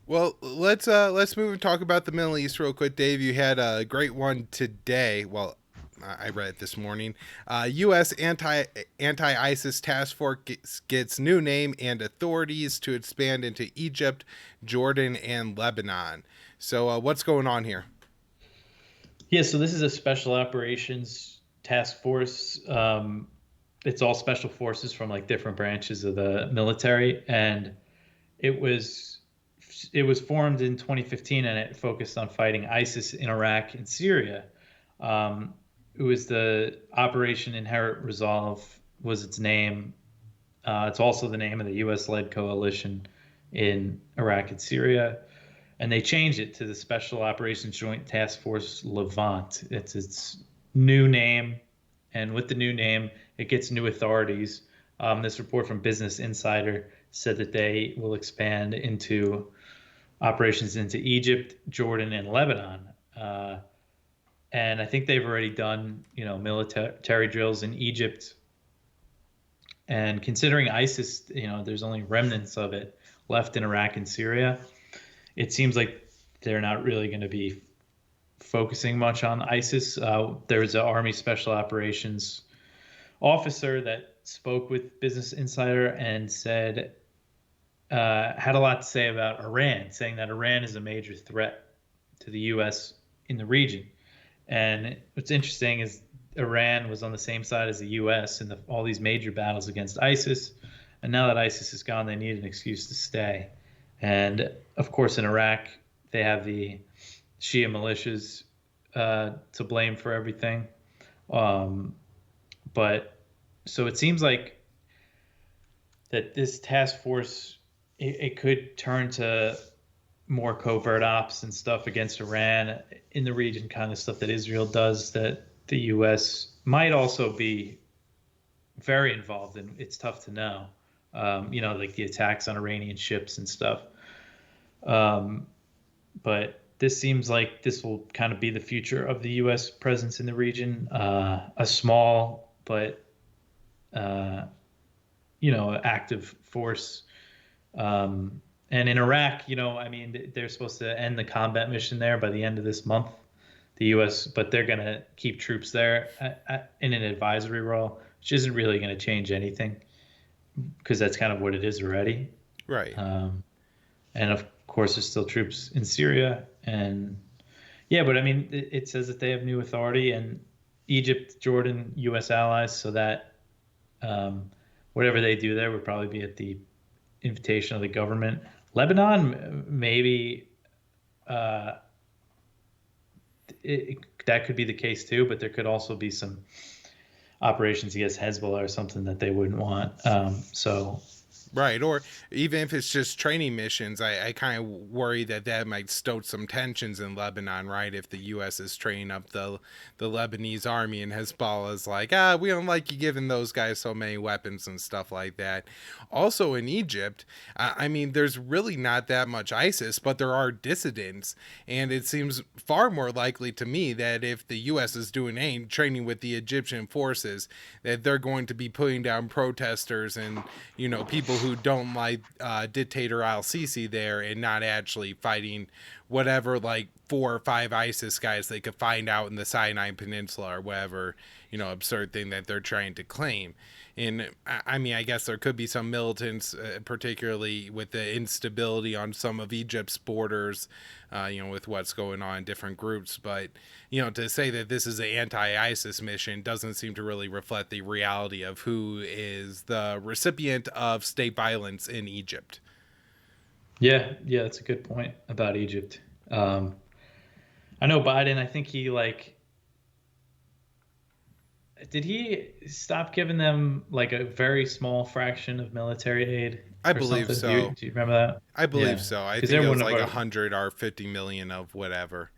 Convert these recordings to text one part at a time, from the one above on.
Well, let's move and talk about the Middle East real quick, Dave. You had a great one today. Well, I read it this morning. U.S. anti ISIS task force gets new name and authorities to expand into Egypt, Jordan, and Lebanon. So, what's going on here? Yeah, so this is a special operations task force. It's all special forces from like different branches of the military, and it was it was formed in 2015, and it focused on fighting ISIS in Iraq and Syria. Um, it was the Operation Inherent Resolve was its name. It's also the name of the U.S.-led coalition in Iraq and Syria, and they changed it to the Special Operations Joint Task Force Levant. It's its new name, and with the new name, it gets new authorities. This report from Business Insider said that they will expand into operations into Egypt, Jordan, and Lebanon. And I think they've already done, military drills in Egypt. And considering ISIS, there's only remnants of it left in Iraq and Syria. It seems like they're not really going to be focusing much on ISIS. There's an Army Special Operations officer that spoke with Business Insider and said had a lot to say about Iran, saying that Iran is a major threat to the U.S. in the region. And what's interesting is Iran was on the same side as the U.S. in all these major battles against ISIS. And now that ISIS is gone, they need an excuse to stay. And of course, in Iraq, they have the Shia militias to blame for everything. But so it seems like that this task force it could turn to more covert ops and stuff against Iran in the region, kind of stuff that Israel does that the U.S. might also be very involved in. It's tough to know, like the attacks on Iranian ships and stuff. But this seems like this will kind of be the future of the U.S. presence in the region, a small but active force. And in Iraq, I mean, they're supposed to end the combat mission there by the end of this month, the U.S., but they're going to keep troops there in an advisory role, which isn't really going to change anything because that's kind of what it is already. Right. And of course, there's still troops in Syria. And yeah, but I mean, it says that they have new authority and Egypt, Jordan, U.S. allies, so that whatever they do there would probably be at the invitation of the government. Lebanon, maybe that could be the case too, but there could also be some operations against Hezbollah or something that they wouldn't want. So Right, or even if it's just training missions, I kind of worry that that might stoke some tensions in Lebanon, right? If the U.S. is training up the Lebanese army and Hezbollah is like, we don't like you giving those guys so many weapons and stuff like that. Also in Egypt, I mean, there's really not that much ISIS, but there are dissidents, and it seems far more likely to me that if the U.S. is doing any training with the Egyptian forces, that they're going to be putting down protesters and people who don't like dictator al-Sisi there and not actually fighting whatever like 4 or 5 ISIS guys they could find out in the Sinai Peninsula or whatever absurd thing that they're trying to claim. And I mean, I guess there could be some militants, particularly with the instability on some of Egypt's borders, with what's going on in different groups. But, to say that this is an anti-ISIS mission doesn't seem to really reflect the reality of who is the recipient of state violence in Egypt. yeah, that's a good point about Egypt. I know Biden. I think he did he stop giving them like a very small fraction of military aid I or believe something? Do you, so. do you remember that? I believe Yeah, so. I because think they're it was one of like a our hundred or 50 million of whatever.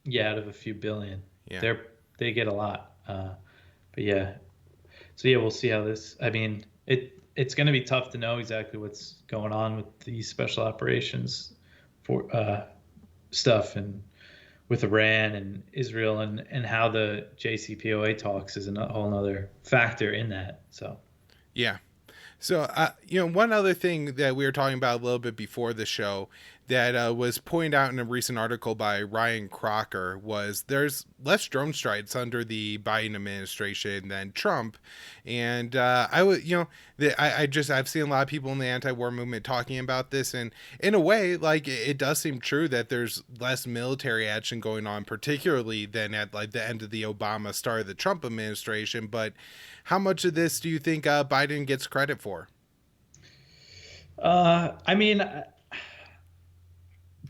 yeah out of a few billion. Yeah. They get a lot. But yeah, so yeah, we'll see how this. I mean, it's going to be tough to know exactly what's going on with these special operations for stuff and with Iran and Israel and how the JCPOA talks is a whole other factor in that. So Yeah. So, one other thing that we were talking about a little bit before the show that was pointed out in a recent article by Ryan Crocker was there's less drone strikes under the Biden administration than Trump, and I would I've seen a lot of people in the anti-war movement talking about this, and in a way, like it does seem true that there's less military action going on, particularly than at like the end of the Obama, start of the Trump administration. But how much of this do you think Biden gets credit for? I mean,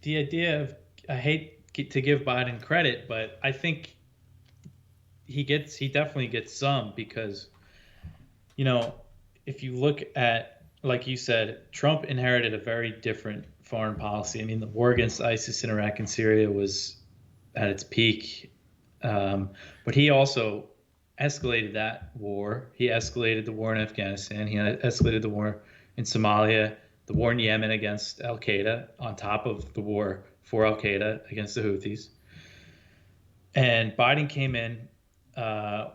the idea of I hate to give Biden credit, but I think he definitely gets some because you know if you look at like you said, Trump inherited a very different foreign policy. I mean, the war against ISIS in Iraq and Syria was at its peak, but he also escalated that war. He escalated the war in Afghanistan. He escalated the war in Somalia, the war in Yemen against Al Qaeda, on top of the war for Al Qaeda against the Houthis. And Biden came in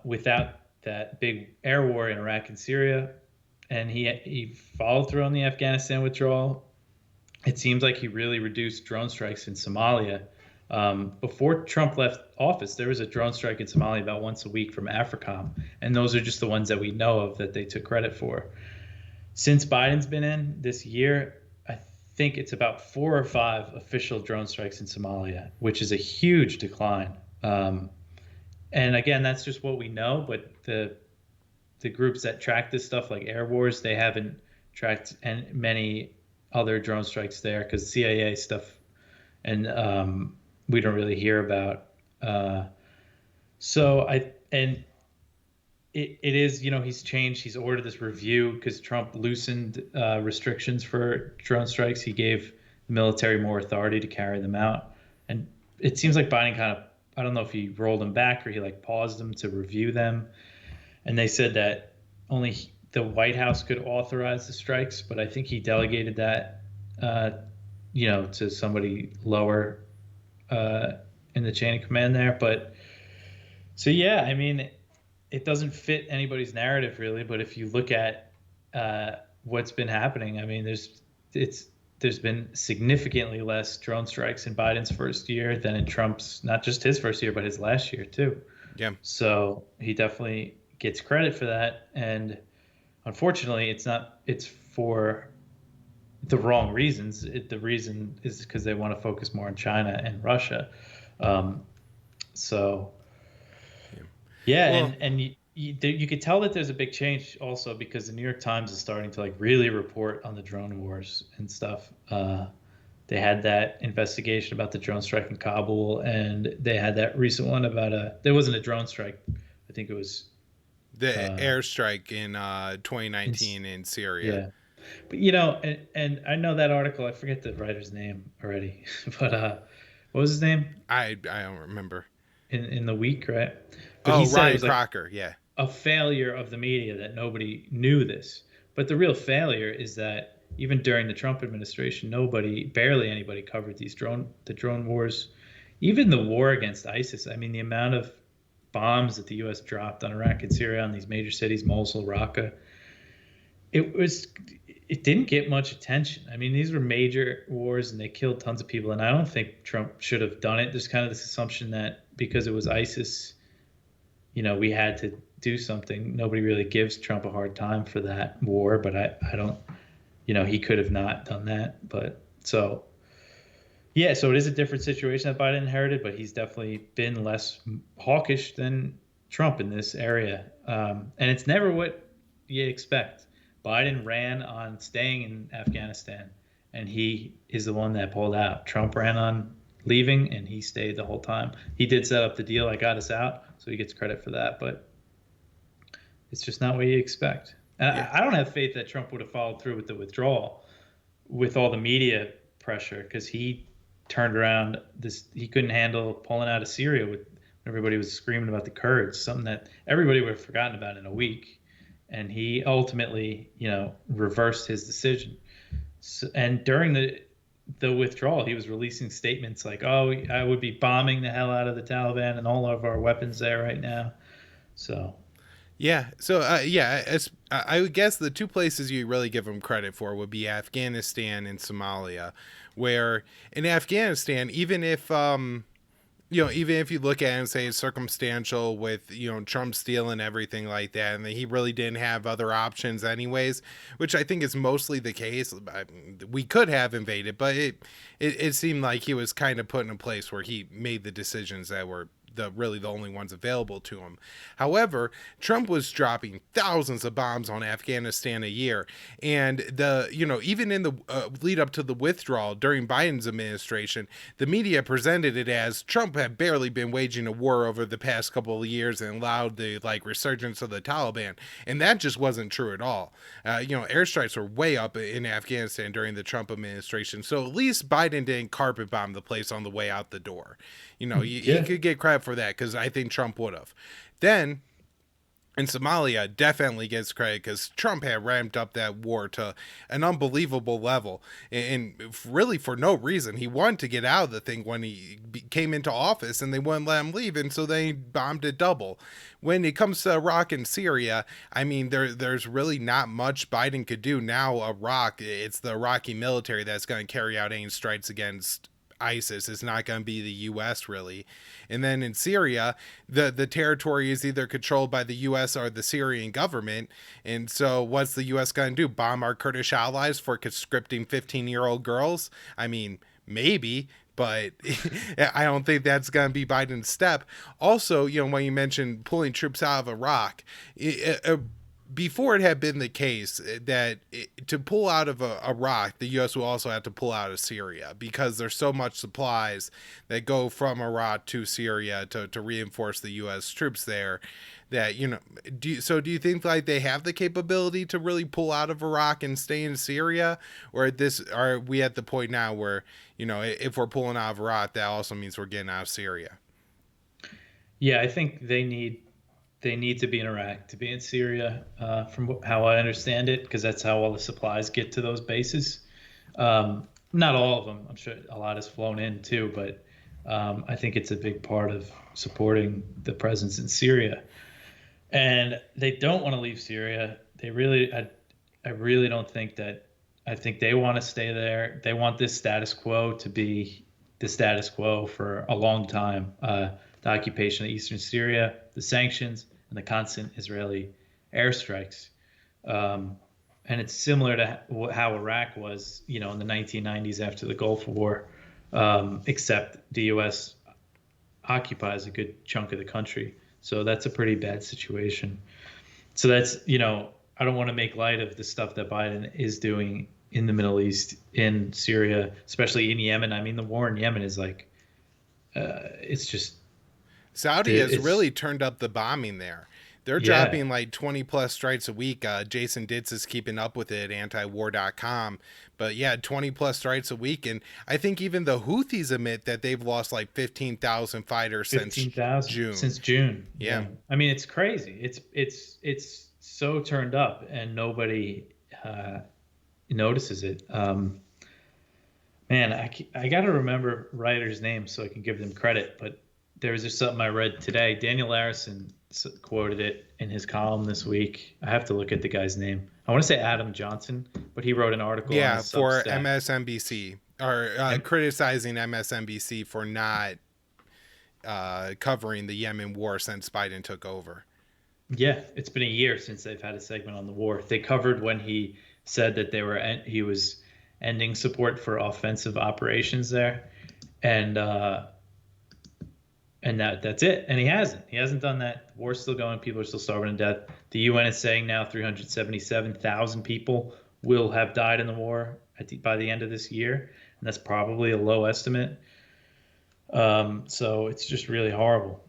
without that big air war in Iraq and Syria, and he followed through on the Afghanistan withdrawal. It seems like he really reduced drone strikes in Somalia. Before Trump left office, there was a drone strike in Somalia about once a week from AFRICOM, and those are just the ones that we know of that they took credit for. Since Biden's been in this year, I think it's about 4 or 5 official drone strikes in Somalia, which is a huge decline. And again, that's just what we know, but the groups that track this stuff, like Air Wars, they haven't tracked many other drone strikes there because CIA stuff, and we don't really hear about. It is, he's changed. He's ordered this review because Trump loosened restrictions for drone strikes. He gave the military more authority to carry them out. And it seems like Biden kind of, I don't know if he rolled them back or he like paused them to review them. And they said that only the White House could authorize the strikes, but I think he delegated that, to somebody lower in the chain of command there. But so, yeah, I mean, it doesn't fit anybody's narrative really, but if you look at what's been happening, I mean, there's been significantly less drone strikes in Biden's first year than in Trump's, not just his first year, but his last year too. Yeah. So he definitely gets credit for that. And unfortunately, it's for the wrong reasons. The reason is because they want to focus more on China and Russia. Yeah, well, and you could tell that there's a big change also because the New York Times is starting to like really report on the drone wars and stuff. They had that investigation about the drone strike in Kabul, and they had that recent one about there wasn't a drone strike. I think it was the airstrike in 2019 in Syria. Yeah, but and I know that article. I forget the writer's name already, but what was his name? I don't remember. In the week, right? But he said Ryan Crocker, yeah. A failure of the media that nobody knew this. But the real failure is that even during the Trump administration, barely anybody covered the drone wars, even the war against ISIS. I mean, the amount of bombs that the U.S. dropped on Iraq and Syria, on these major cities, Mosul, Raqqa, it didn't get much attention. I mean, these were major wars and they killed tons of people. And I don't think Trump should have done it. There's kind of this assumption that because it was ISIS, we had to do something. Nobody really gives Trump a hard time for that war, but I don't, he could have not done that. But so it is a different situation that Biden inherited, but he's definitely been less hawkish than Trump in this area. And it's never what you expect. Biden ran on staying in Afghanistan, and he is the one that pulled out. Trump ran on leaving, and he stayed the whole time. He did set up the deal that got us out, so he gets credit for that, but it's just not what you expect. And yeah. I don't have faith that Trump would have followed through with the withdrawal with all the media pressure, because he turned around he couldn't handle pulling out of Syria with everybody was screaming about the Kurds, something that everybody would have forgotten about in a week. And he ultimately, reversed his decision. So, and during the withdrawal, he was releasing statements like, "Oh, I would be bombing the hell out of the Taliban and all of our weapons there right now." So, yeah. So, I would guess the two places you really give him credit for would be Afghanistan and Somalia, where in Afghanistan, even if even if you look at it and say it's circumstantial with, Trump stealing everything like that, and that he really didn't have other options anyways, which I think is mostly the case. We could have invaded, but it seemed like he was kind of put in a place where he made the decisions that were the only ones available to him. However, Trump was dropping thousands of bombs on Afghanistan a year, and even in the lead up to the withdrawal during Biden's administration, the media presented it as Trump had barely been waging a war over the past couple of years and allowed the resurgence of the Taliban, and that just wasn't true at all. Airstrikes were way up in Afghanistan during the Trump administration, so at least Biden didn't carpet bomb the place on the way out the door. He could get credit for that, because I think Trump would have. Then, in Somalia, definitely gets credit because Trump had ramped up that war to an unbelievable level, and really for no reason. He wanted to get out of the thing when he came into office, and they wouldn't let him leave, and so they bombed it double. When it comes to Iraq and Syria, I mean, there's really not much Biden could do now. Iraq, it's the Iraqi military that's going to carry out any strikes against ISIS. It's not going to be the U.S. really. And then in Syria, the territory is either controlled by the U.S. or the Syrian government. And so what's the U.S. going to do? Bomb our Kurdish allies for conscripting 15-year-old girls? I mean, maybe, but I don't think that's going to be Biden's step. Also, when you mentioned pulling troops out of Iraq, before it had been the case that to pull out of Iraq, the U.S. will also have to pull out of Syria, because there's so much supplies that go from Iraq to Syria to reinforce the U.S. troops there. That do you think they have the capability to really pull out of Iraq and stay in Syria, or are we at the point now where if we're pulling out of Iraq, that also means we're getting out of Syria? Yeah, I think they need to be in Iraq to be in Syria, from how I understand it, because that's how all the supplies get to those bases. Not all of them. I'm sure a lot is flown in too, but I think it's a big part of supporting the presence in Syria. And they don't want to leave Syria. They really, I really don't think that. I think they want to stay there. They want this status quo to be the status quo for a long time. The occupation of eastern Syria, the sanctions, and the constant Israeli airstrikes. And it's similar to how Iraq was, in the 1990s after the Gulf War, except the U.S. occupies a good chunk of the country. So that's a pretty bad situation. So that's, I don't want to make light of the stuff that Biden is doing in the Middle East, in Syria, especially in Yemen. I mean, the war in Yemen is it's just. Saudi has really turned up the bombing there. They're dropping 20 plus strikes a week. Jason Ditz is keeping up with it at antiwar.com. But 20 plus strikes a week. And I think even the Houthis admit that they've lost 15,000 fighters since June. Since June. Yeah. I mean, it's crazy. It's so turned up, and nobody notices it. Man, I got to remember writers' names so I can give them credit. But there was just something I read today. Daniel Larison quoted it in his column this week. I have to look at the guy's name. I want to say Adam Johnson, but he wrote an article on for MSNBC, or criticizing MSNBC for not covering the Yemen war since Biden took over. Yeah, it's been a year since they've had a segment on the war. They covered when he said that he was ending support for offensive operations there, and that's it. And he hasn't done that. The war's still going. People are still starving to death. The UN is saying now 377,000 people will have died in the war by the end of this year, and that's probably a low estimate. So it's just really horrible.